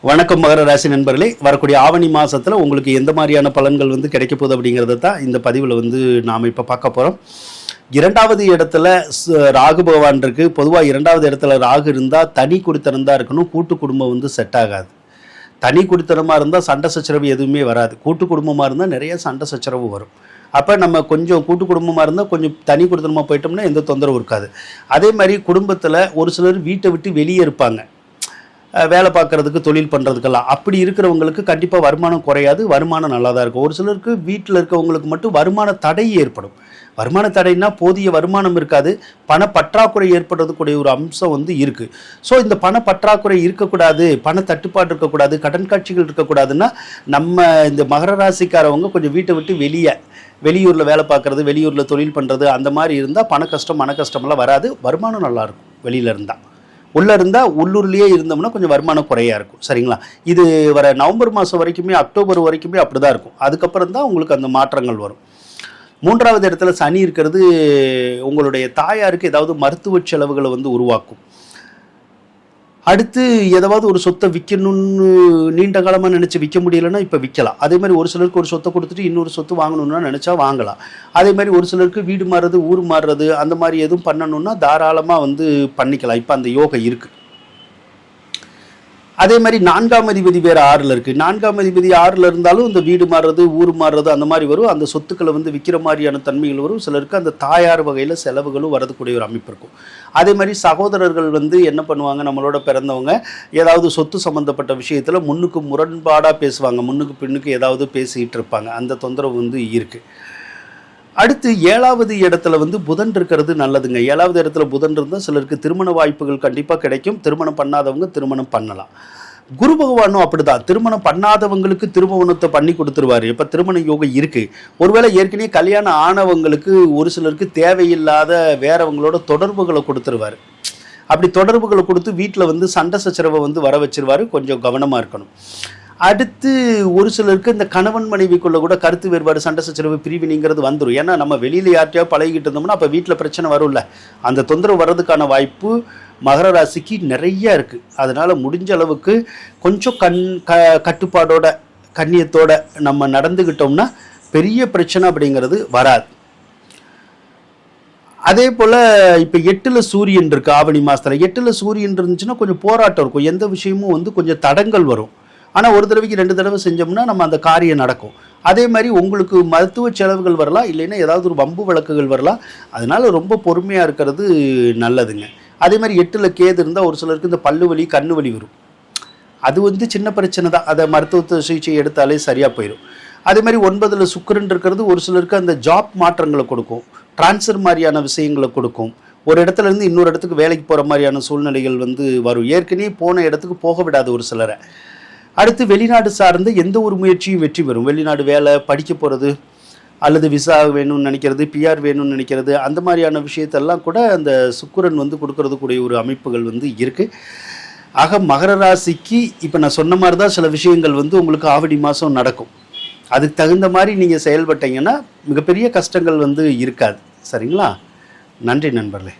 வணக்கம் மகர ராசி நண்பர்களே. வரக்கூடிய ஆவணி மாதத்தில் உங்களுக்கு எந்த மாதிரியான பலன்கள் கிடைக்க போகுது அப்படிங்கிறத தான் இந்த பதிவில் நாம் இப்போ பார்க்க போகிறோம். இரண்டாவது இடத்துல ராகு பகவான் இருக்கு. பொதுவாக இரண்டாவது இடத்துல ராகு இருந்தால் தனி குடித்தனம் தான் இருக்கணும். கூட்டு குடும்பம் செட் ஆகாது. தனி குடித்தனமாக இருந்தால் சண்டை சச்சரவு எதுவுமே வராது. கூட்டு குடும்பமாக இருந்தால் நிறைய சண்டை சச்சரவு வரும். அப்போ நம்ம கொஞ்சம் கூட்டு குடும்பமாக இருந்தால் கொஞ்சம் தனி குடித்தனமாக போயிட்டோம்னா எந்த தொந்தரவும் இருக்காது. அதே மாதிரி குடும்பத்தில் ஒரு சிலர் வீட்டை விட்டு வெளியே இருப்பாங்க, வேலை பார்க்குறதுக்கு, தொழில் பண்ணுறதுக்கெல்லாம். அப்படி இருக்கிறவங்களுக்கு கண்டிப்பாக வருமானம் குறையாது, வருமானம் நல்லா தான் இருக்கும். ஒரு சிலருக்கு வீட்டில் இருக்கவங்களுக்கு மட்டும் வருமான தடை ஏற்படும். வருமான தடைனா போதிய வருமானம் இருக்காது, பண பற்றாக்குறை ஏற்படுறதுக்கூடிய ஒரு அம்சம் இருக்குது. ஸோ இந்த பண பற்றாக்குறை இருக்கக்கூடாது, பண தட்டுப்பாடு இருக்கக்கூடாது, கடன் காட்சிகள் இருக்கக்கூடாதுன்னா நம்ம இந்த மகர ராசிக்காரவங்க கொஞ்சம் வீட்டை விட்டு வெளியூரில் வேலை பார்க்குறது, வெளியூரில் தொழில் பண்ணுறது, அந்த மாதிரி இருந்தால் பண கஷ்டம் மன கஷ்டமெல்லாம் வராது. வருமானம் நல்லாயிருக்கும். வெளியில் இருந்தால் உள்ளே இருந்தால் உள்ளூர்லேயே இருந்தோம்னா கொஞ்சம் வருமானம் குறையாக இருக்கும். சரிங்களா? இது வர நவம்பர் மாதம் வரைக்குமே, அக்டோபர் வரைக்குமே அப்படி தான் இருக்கும். அதுக்கப்புறம் தான் உங்களுக்கு அந்த மாற்றங்கள் வரும். மூன்றாவது இடத்துல சனி இருக்கிறது உங்களுடைய தாயாருக்கு ஏதாவது மருத்துவ செலவுகளை உருவாக்கும். அடுத்து ஏதாவது ஒரு சொத்தை விற்கணும்னு நீண்ட காலமாக நினச்சி விற்க முடியலைன்னா இப்போ விற்கலாம். அதே மாதிரி ஒரு சிலருக்கு ஒரு சொத்தை கொடுத்துட்டு இன்னொரு சொத்து வாங்கணும்னா நினச்சா வாங்கலாம். அதே மாதிரி ஒரு சிலருக்கு வீடு மாறுறது, ஊர் மாறுறது, அந்த மாதிரி எதுவும் பண்ணணும்னா தாராளமாக பண்ணிக்கலாம். இப்போ அந்த யோகம் இருக்குது. அதே மாதிரி 4ஆம் அதிபதி வேறு 6ல் இருக்குது. 4ஆம் அதிபதி 6ல் இருந்தாலும் இந்த வீடு மாறுறது, ஊர் மாறுறது, அந்த மாதிரி வரும். அந்த சொத்துக்களை விற்கிற மாதிரியான தன்மைகள் வரும். சிலருக்கு அந்த தாயார் வகையில் செலவுகளும் வரதுக்கூடிய ஒரு அமைப்பு இருக்கும். அதே மாதிரி சகோதரர்கள் என்ன பண்ணுவாங்க, நம்மளோட பிறந்தவங்க ஏதாவது சொத்து சம்மந்தப்பட்ட விஷயத்தில் முன்னுக்கு முரண்பாடாக பேசுவாங்க, முன்னுக்கு பின்னுக்கு ஏதாவது பேசிக்கிட்டு இருப்பாங்க. அந்த தொந்தரவு இருக்குது. அடுத்து 7வது இடத்துல புதன் இருக்கிறது நல்லதுங்க. 7வது இடத்துல புதன் இருந்தால் சிலருக்கு திருமண வாய்ப்புகள் கண்டிப்பாக கிடைக்கும். திருமணம் பண்ணாதவங்க திருமணம் பண்ணலாம். குரு பகவானும் அப்படிதான். திருமணம் பண்ணாதவங்களுக்கு திருமணத்தை பண்ணி கொடுத்துருவாரு. இப்போ திருமண யோகம் இருக்குது. ஒருவேளை ஏற்கனவே கல்யாணம் ஆனவங்களுக்கு ஒரு சிலருக்கு தேவையில்லாத வேறவங்களோட தொடர்புகளை கொடுத்துருவாரு. அப்படி தொடர்புகளை கொடுத்து வீட்டில் சண்டை சச்சரவை வர வச்சிருவாரு. கொஞ்சம் கவனமாக இருக்கணும். அடுத்து ஒரு சிலருக்கு இந்த கணவன் மனைவிக்குள்ள கூட கருத்து வேறுபாடு, சண்டை சச்சரவு, பிரிவினைங்கிறது வந்துடும். ஏன்னா நம்ம வெளியில் யார்ட்டையோ பழகிட்டு இருந்தோம்னா அப்போ வீட்டில் பிரச்சனை வரும்ல. அந்த தொந்தரவு வர்றதுக்கான வாய்ப்பு மகர ராசிக்கு நிறைய இருக்குது. அதனால் முடிஞ்ச அளவுக்கு கொஞ்சம் கட்டுப்பாடோட கண்ணியத்தோட நம்ம நடந்துக்கிட்டோம்னா பெரிய பிரச்சனை அப்படிங்கிறது வராது. அதே போல் இப்போ 8ல் சூரியன் இருக்குது. ஆவணி மாதத்தில் 8ல் சூரியன் இருந்துச்சுன்னா கொஞ்சம் போராட்டம் இருக்கும். எந்த விஷயமும் கொஞ்சம் தடங்கள் வரும். ஆனால் ஒரு தடவைக்கு 2 தடவை செஞ்சோம்னா நம்ம அந்த காரியம் நடக்கும். அதே மாதிரி உங்களுக்கு மருத்துவ செலவுகள் வரலாம், இல்லைன்னா ஏதாவது ஒரு வம்பு வழக்குகள் வரலாம். அதனால ரொம்ப பொறுமையாக இருக்கிறது நல்லதுங்க. அதே மாதிரி 8ல் கேது இருந்தால் ஒரு சிலருக்கு இந்த பல்லு வலி, கண்ணு வலி வரும். அது சின்ன பிரச்சனை தான். அதை மருத்துவ சிகிச்சை எடுத்தாலே சரியாக போயிடும். அதே மாதிரி 9ல் சுக்கிரன் இருக்கிறது ஒரு சிலருக்கு அந்த ஜாப் மாற்றங்களை கொடுக்கும், டிரான்ஸ்ஃபர் மாதிரியான விஷயங்களை கொடுக்கும். ஒரு இடத்துல இருந்து இன்னொரு இடத்துக்கு வேலைக்கு போகிற மாதிரியான சூழ்நிலைகள் வரும். ஏற்கனவே போன இடத்துக்கு போக விடாது ஒரு சிலரை. அடுத்து வெளிநாடு சார்ந்து எந்த ஒரு முயற்சியும் வெற்றி பெறும். வெளிநாடு வேலை, படிக்க போகிறது, அல்லது விசா வேணும்னு நினைக்கிறது, பிஆர் வேணும்னு நினைக்கிறது, அந்த மாதிரியான விஷயத்தெல்லாம் கூட அந்த சுக்கிரன் கொடுக்கறது கூடிய ஒரு அமைப்புகள் இருக்குது. ஆக மகர ராசிக்கு இப்போ நான் சொன்ன மாதிரி தான் சில விஷயங்கள் உங்களுக்கு ஆவணி மாதம் நடக்கும். அதுக்கு தகுந்த மாதிரி நீங்கள் செயல்பட்டீங்கன்னா மிகப்பெரிய கஷ்டங்கள் இருக்காது. சரிங்களா? நன்றி நண்பர்களே.